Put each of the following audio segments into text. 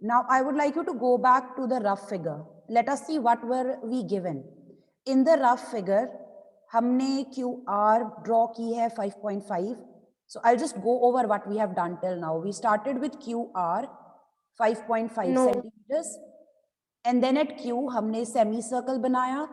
Now I would like you to go back to the rough figure. Let us see what were we given. In the rough figure, हमने QR draw की है 5.5. So I'll just go over what we have done till now. We started with QR 5.5 centimeters, and then at Q हमने semicircle बनाया,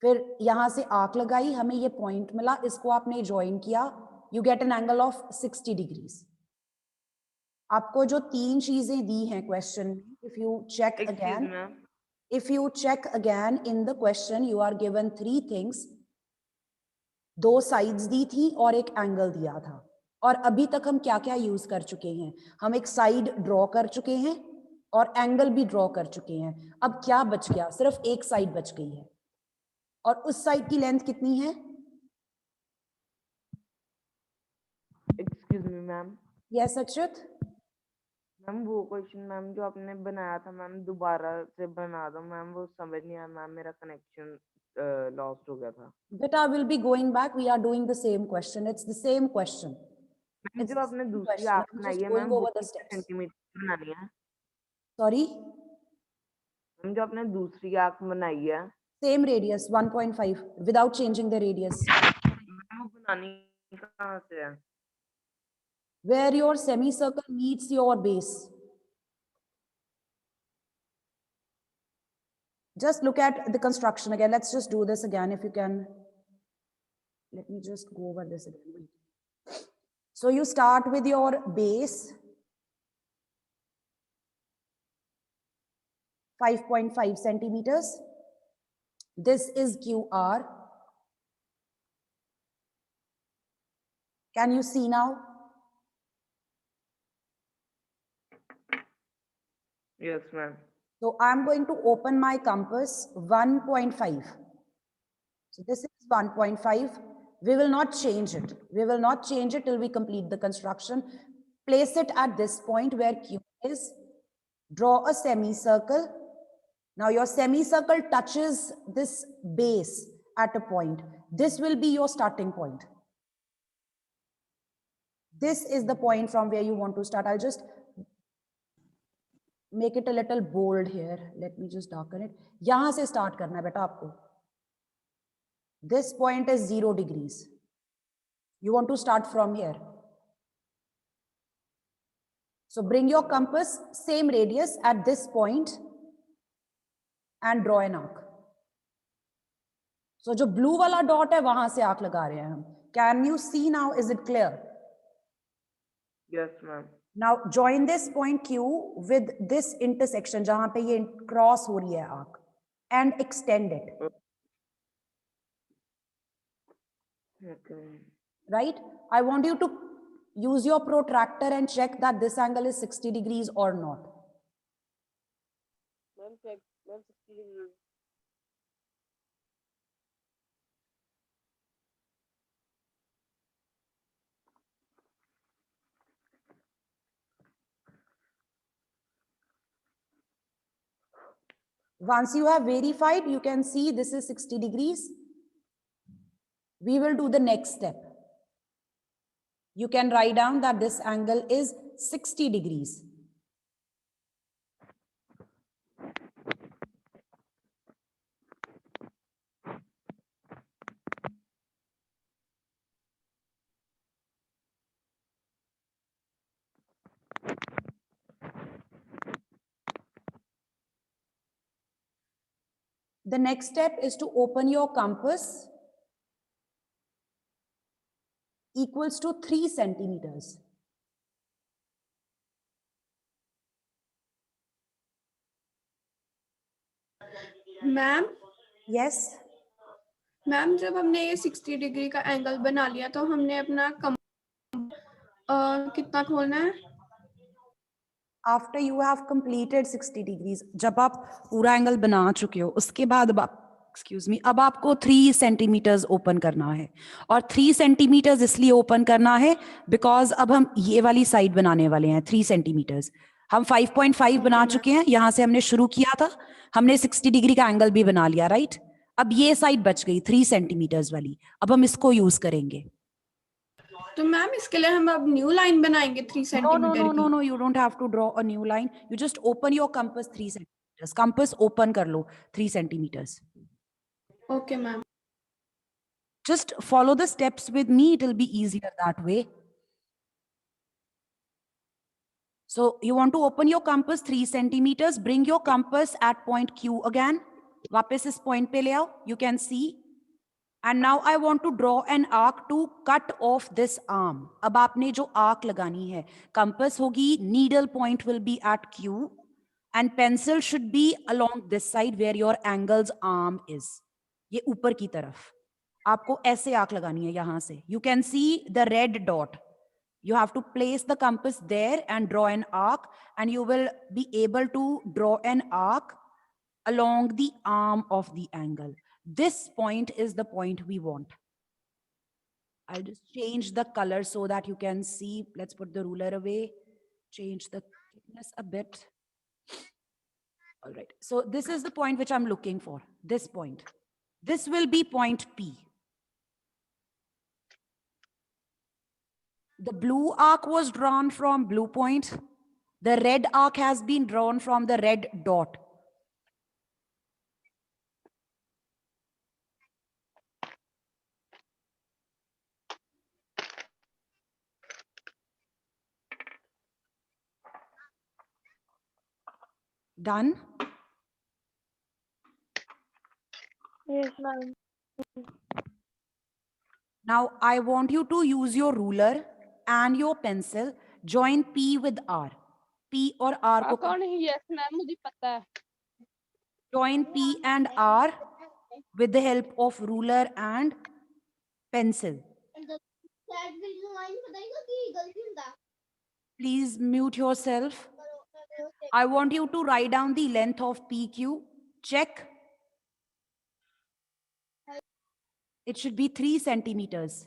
फिर यहाँ से arc लगाई, हमें ये पॉइंट मिला, इसको आपने ज्वाइन किया, you get an angle of 60 degrees. आपको जो तीन चीजें दी हैं क्वेश्चन में, if you check again in the question, you are given three things. दो साइड्स दी थी और एक एंगल दिया था, और अभी तक हम क्या क्या यूज कर चुके हैं? हम एक साइड ड्रॉ कर चुके हैं और एंगल भी ड्रॉ कर चुके हैं. अब क्या बच गया? सिर्फ एक साइड बच गई है, और उस साइड की लेंथ कितनी है? Excuse me ma'am. यस अक्षत. मैम वो क्वेश्चन मैम जो आपने बनाया था मैम, दोबारा से बना दो मैम, वो समझ नहीं आया मैम, मेरा कनेक्शन लॉस्ट हो गया था. But I will be going back. We are doing the same question. It's the same question. Ma'am जो आपने दूसरी आंख बनाई है मैम, वो कितने सेंटीमीटर बनानी है? Sorry. मैम जो आपने दूसरी आंख बनाई है, Same radius 1.5 without changing the radius. Ma'am वो बनानी कहाँ से है? Where your semicircle meets your base. Just look at the construction again. Let's just do this again if you can. Let me just go over this again. So you start with your base, 5.5 centimeters. This is QR. Can you see now? Yes, ma'am. So I'm going to open my compass 1.5. So this is 1.5. We will not change it. We will not change it till we complete the construction. Place it at this point where Q is. Draw a semicircle. Now your semicircle touches this base at a point. This will be your starting point. This is the point from where you want to start. I'll just make it a little bold here. Let me just darken it. यहाँ से start करना है बेटा आपको. This point is 0 degrees. You want to start from here. So bring your compass, same radius at this point, and draw an arc. So जो blue वाला dot है वहां से arc लगा रहे हैं हम. Can you see now? Is it clear? Yes, ma'am. Now join this point Q with this intersection जहां पे ये cross हो रही है arc, and extend it. Okay. Right? I want you to use your protractor and check that this angle is 60 degrees or not. Ma'am, check. Ma'am, 60 degrees. Once you have verified, you can see this is 60 degrees. We will do the next step. You can write down that this angle is 60 degrees. The next step is to open your compass equals to 3 centimeters. Ma'am. Yes. Ma'am जब हमने ये 60 degree का angle बना लिया तो हमने अपना कितना खोलना है? After you have completed 60 degrees, जब आप पूरा एंगल बना चुके हो, उसके बाद अब आपको 3 सेंटीमीटर्स ओपन करना है. और 3 सेंटीमीटर्स इसलिए ओपन करना है बिकॉज अब हम ये वाली साइड बनाने वाले हैं. 3 सेंटीमीटर्स हम 5.5 बना चुके हैं, यहां से हमने शुरू किया था, हमने 60 डिग्री का एंगल भी बना लिया. राइट? अब ये साइड बच गई 3 सेंटीमीटर्स वाली, अब हम इसको यूज करेंगे. तो मैम इसके लिए हम अब न्यू लाइन बनाएंगे 3 No, सेंटीमीटर की। no. You don't have to draw a new line. You just open your compass 3 centimeters. Compass open kar lo 3 centimeters. Okay ma'am. Just follow the steps with me. It will be easier that way. So you want to open your compass 3 centimeters. Bring your compass at point Q again. वापस इस point पे ले आओ. You can see. And now I want to draw an arc to cut off this arm. अब आपने जो arc लगानी है, compass होगी, needle point will be at Q, and pencil should be along this side where your angle's arm is. ये ऊपर की तरफ. आपको ऐसे arc लगानी है यहाँ से. You can see the red dot. You have to place the compass there and draw an arc, and you will be able to draw an arc along the arm of the angle. This point is the point we want. I'll just change the color so that you can see. Let's put the ruler away. Change the thickness a bit. All right. So this is the point which I'm looking for. This point. This will be point P. The blue arc was drawn from blue point. The red arc has been drawn from the red dot. Done? Yes, ma'am. Now I want you to use your ruler and your pencil. Join P with R. P और R को कौन है? Yes, ma'am. मुझे पता है. join P and R with the help of ruler and pencil. Please mute yourself. I want you to write down the length of PQ. Check. It should be 3 centimeters.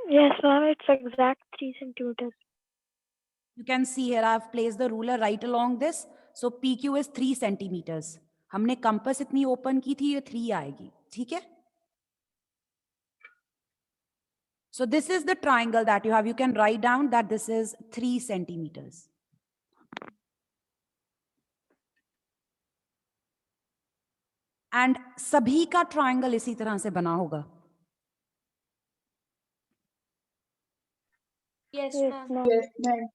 Yes, ma'am. It's exact 3 centimeters. You can see here I have placed the ruler right along this. So PQ is 3 centimeters. हमने compass इतनी open की थी, ये 3 आएगी. ठीक है? So this is the triangle that you have. You can write down that this is 3 centimeters. And सभी का triangle इसी तरह से बना होगा. Yes, ma'am. Yes, ma'am.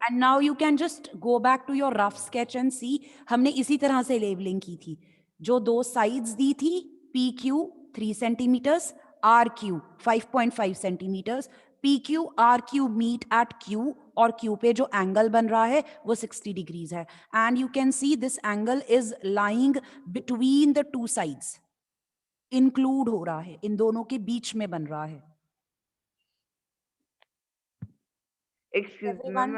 And now you can just go back to your rough sketch and see. हमने इसी तरह से लेबलिंग की थी. जो दो sides दी थी, PQ 3 centimeters, RQ 5.5 centimeters. PQ RQ meet at Q और Q पे जो angle बन रहा है वो 60 degrees है. And you can see this angle is lying between the two sides. Include हो रहा है, इन दोनों के बीच में बन रहा है. Excuse me Everyone?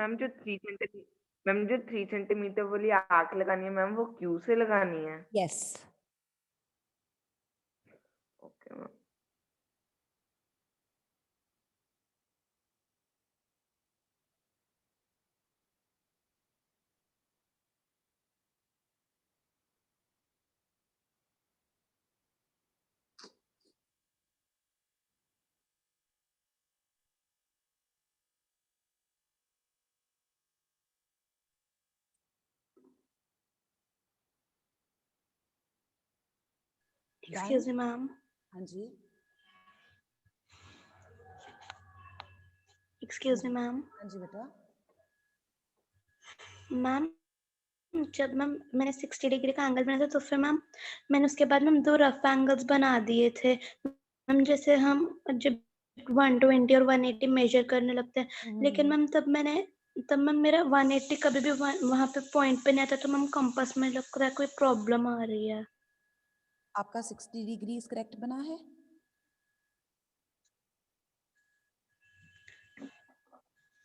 मैम जो 3 सेंटीमीटर वाली आर्क लगानी है मैम वो क्यू से लगानी है. Yes. Okay ma'am. Excuse me, ma'am. हाँ जी. Excuse me, ma'am. हाँ जी बेटा. मैम जब मैंने 60 डिग्री का एंगल बनाया था तो फिर मैम मैंने उसके बाद मैम 2 रफ एंगल्स बना दिए थे. मैम जैसे हम जब 120 और 180 मेजर करने लगते हैं, लेकिन मैम तब मैम मेरा 180 कभी भी वहां पे पॉइंट पे नहीं आता, तो मैम कंपास में लग रहा है कोई प्रॉब्लम आ रही है. आपका 60 डिग्रीज करेक्ट बना है?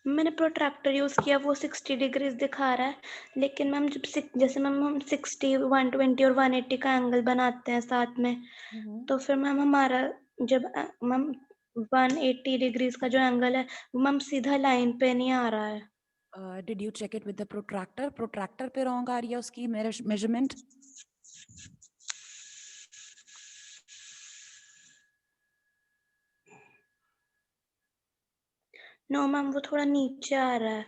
मैंने प्रोट्रैक्टर यूज किया, वो 60 डिग्रीज दिखा रहा है, लेकिन मैम जैसे मैम हम 60, 120 और 180 का एंगल बनाते हैं साथ में, तो फिर मैम हमारा जब मैम 180 डिग्रीज का जो एंगल है वो मैम सीधा लाइन पे नहीं आ रहा है. Did you check it with the protractor? Protractor पे wrong आ रही है उसकी measurement? नो मैम वो थोड़ा नीचे आ रहा है.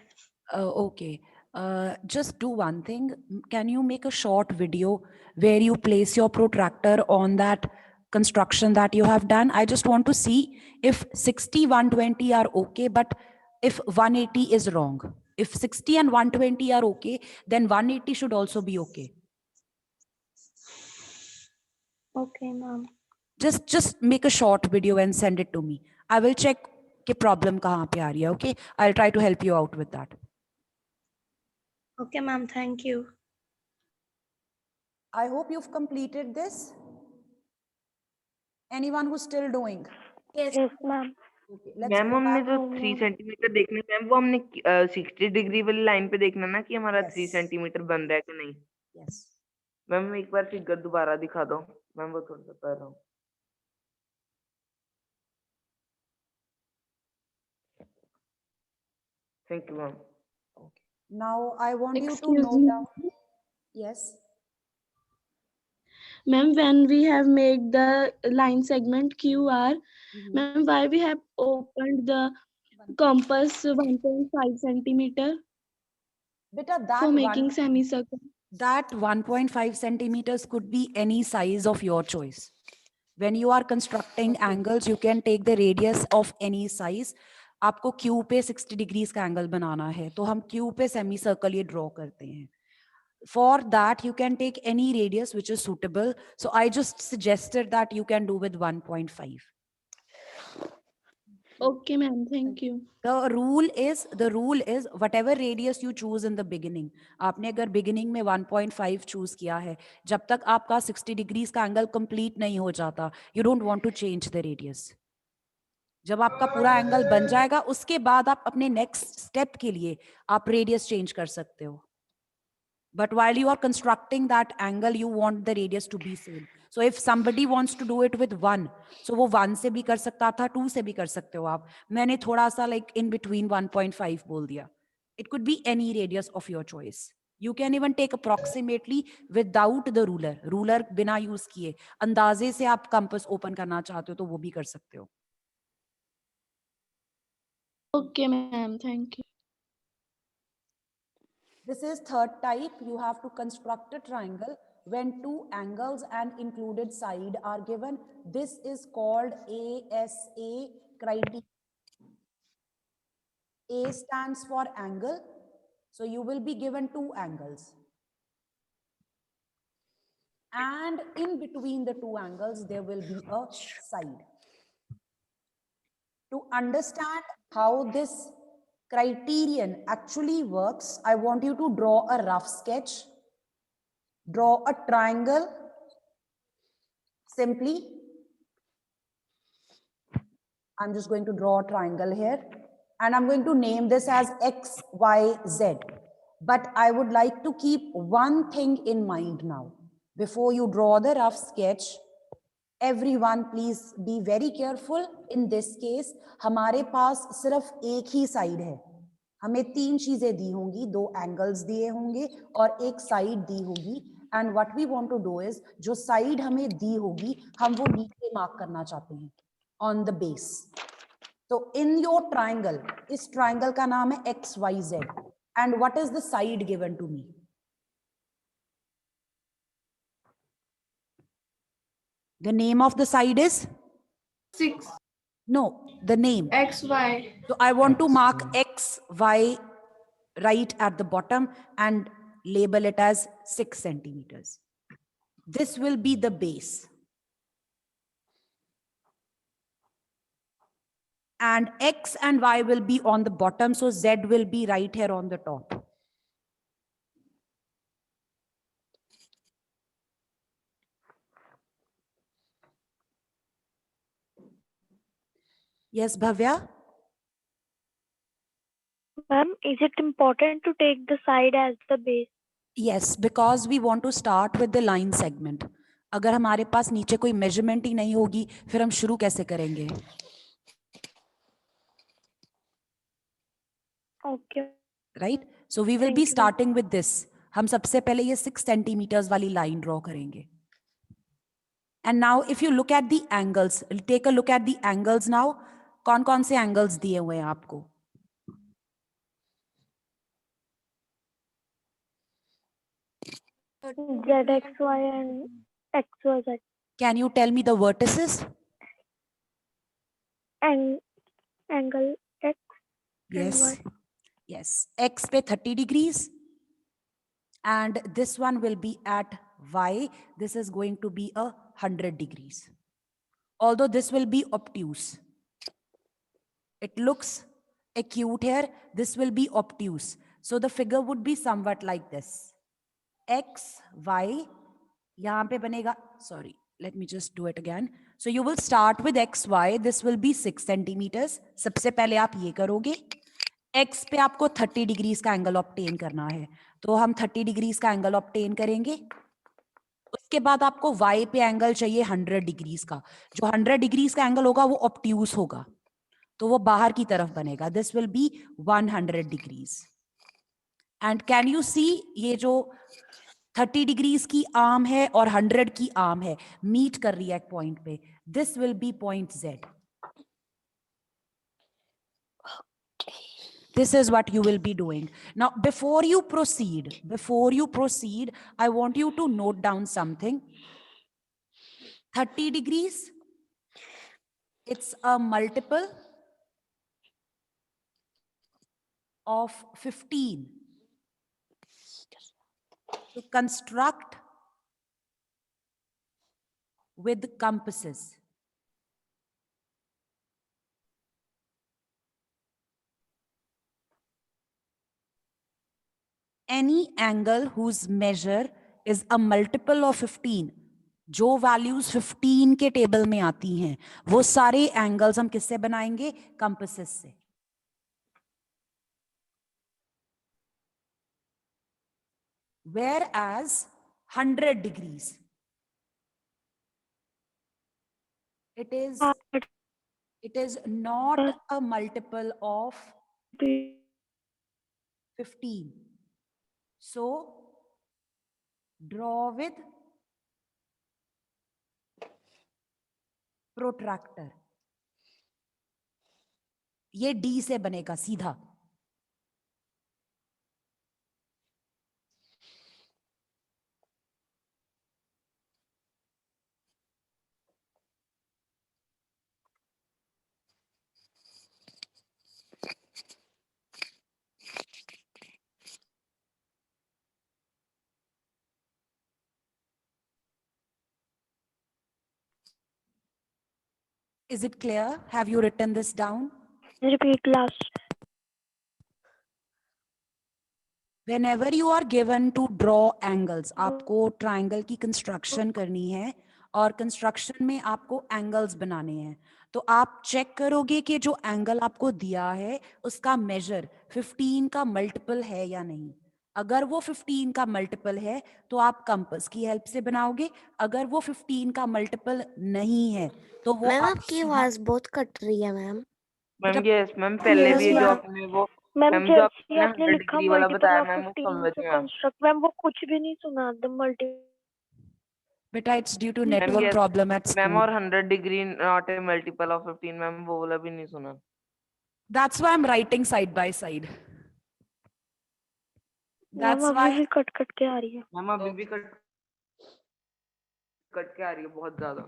Okay. Just do one thing. Can you make a short video where you place your protractor on that construction that you have done? I just want to see if 60, 120 are okay, but if 180 is wrong. If 60 and 120 are okay, then 180 should also be okay. Okay ma'am. Just make a short video and send it to me. I will check कि problem कहाँ पे आ रही है. Okay, I'll try to help you out with that. Okay ma'am, thank you. I hope you've completed this. Anyone who's still doing? Yes ma'am. Okay, let's ma'am go हमने back. जो 3 centimetre देखने ma'am वो हमने 60 degree वाली line पे देखना ना कि हमारा 3 Yes. सेंटीमीटर बन रहा है कि नहीं. Yes. मैम एक बार फिगर दोबारा दिखा दो. मैम वो थोड़ा सा कर रहा हूँ. Thank you ma'am. Okay. Now I want you to Excuse note me. down. Yes. Ma'am, when we have made the line segment QR, Mhm. ma'am, why we have opened the compass 1.5 centimeter Beta, for making semicircle? that 1.5 centimeters could be any size of your choice. When you are constructing angles, you can take the radius of any size. आपको Q पे 60 degrees का angle बनाना है तो हम Q पे semi circle ये draw करते हैं. For that, you can take any radius which is suitable. So I just suggested that you can do with 1.5. Okay, ma'am, thank you. The rule is whatever radius you choose in the beginning. आपने अगर beginning में 1.5 choose किया है, जब तक आपका 60 degrees का angle complete नहीं हो जाता, you don't want to change the radius. जब आपका पूरा एंगल बन जाएगा, उसके बाद आप अपने next step के लिए आप radius change कर सकते हो. But while you are constructing that angle, you want the radius to be same. So if somebody wants to do it with 1, so वो 1 से भी कर सकता था, 2 से भी कर सकते हो आप. मैंने थोड़ा सा like in between 1.5 बोल दिया. It could be any radius of your choice. You can even take approximately without the ruler. Ruler बिना use किए. अंदाजे से आप compass open करना चाहते हो तो वो भी कर सकते हो. Okay, ma'am, thank you. This is third type. You have to construct a triangle when two angles and included side are given. This is called ASA criteria. A stands for angle. So you will be given two angles. And in between the two angles, there will be a side. To understand how this criterion actually works, I want you to draw a rough sketch. Draw a triangle. Simply, I'm just going to draw a triangle here. And I'm going to name this as X, Y, Z. But I would like to keep one thing in mind now. Before you draw the rough sketch, everyone please be very careful. In this case, हमारे पास सिर्फ एक ही side है. हमें तीन चीजें दी होंगी, दो angles दिए होंगे और एक साइड दी होगी. And what we want to do is, जो साइड हमें दी होगी, हम वो नीचे मार्क करना चाहते हैं on the base. So in your triangle, इस triangle का नाम है XYZ. And what is the side given to me? The name of the side is? 6 No, the name. XY. So I want to mark X, Y right at the bottom and label it as 6 centimeters. This will be the base. And X and Y will be on the bottom, so Z will be right here on the top. Yes, Bhavya? Ma'am, is it important to take the side as the base? Yes, because we want to start with the line segment. अगर हमारे पास नीचे कोई measurement ही नहीं होगी, फिर हम शुरू कैसे करेंगे? Okay right. So we will Thank be you, ma'am. Starting with this. हम सबसे पहले ये 6 सेंटीमीटर्स वाली लाइन ड्रॉ करेंगे. And now if you look at the angles, take a look at the angles now. कौन कौन से एंगल्स दिए हुए हैं आपको? ZXY and XYZ Can you tell me the vertices? and angle X and Yes. Y. Yes. X पे 30 degrees. And this one will be at Y. This is going to be 100 degrees. Although this will be obtuse. It looks acute here. This will be obtuse. So the figure would be somewhat like this. X, Y. यहाँ पे बनेगा, sorry, let me just do it again. So you will start with X, Y. This will be 6 centimeters. सबसे पहले आप ये करोगे. X पे आपको 30 डिग्रीज का एंगल ऑब्टेन करना है, तो हम 30 डिग्रीज का एंगल ऑब्टेन करेंगे. उसके बाद आपको Y पे एंगल चाहिए 100 डिग्रीज का. जो 100 डिग्रीज का एंगल होगा वो ऑब्ट्यूज होगा, तो वो बाहर की तरफ बनेगा. This will be 100 degrees. And can you see, ये जो 30 डिग्रीज की आर्म है और 100 की आर्म है, मीट कर रही है एक पॉइंट पे. This will B point Z. This is what you will be doing. Now, before you proceed, I want you to note down something. 30 degrees, it's a multiple of 15. To construct with compasses. Any angle whose measure is a multiple of 15, जो values 15 के table में आती हैं, वो सारे angles हम किससे बनाएंगे? कंपासेस से. Whereas 100 degrees, it is not a multiple of 15. So draw with protractor. ये D से बनेगा सीधा. Is it clear? Have you written this down? Repeat last. Whenever you are given to draw angles, आपको triangle की construction करनी है और construction में आपको एंगल्स बनाने हैं, तो आप चेक करोगे कि जो एंगल आपको दिया है उसका मेजर 15 का मल्टीपल है या नहीं. अगर वो 15 का मल्टीपल है तो आप कंपास की हेल्प से बनाओगे. अगर वो 15 का मल्टीपल नहीं है तो वो मैम आप आपकी आवाज बहुत कट रही है मैम. मैम यस मैम, पहले भी जो आपने वो मैम मैम जो जैसे आपने आपने 100 लिखा डिग्री वाला मल्टीपल बताया ऑफ मैम, वो 15 समझ टू में कंस्ट्रक्ट, मैम वो कुछ भी नहीं सुना. द मल्टी बेटा, it's due to ma'am network yes problem at ma'am, school. और 100 degree not a multiple of 15 ma'am, वो वाला भी नहीं सुना. That's why I'm writing side by side. Ma'am That's अभी why भी कट कट के आ रही है. मैम अभी भी कट कट के आ रही है बहुत ज्यादा.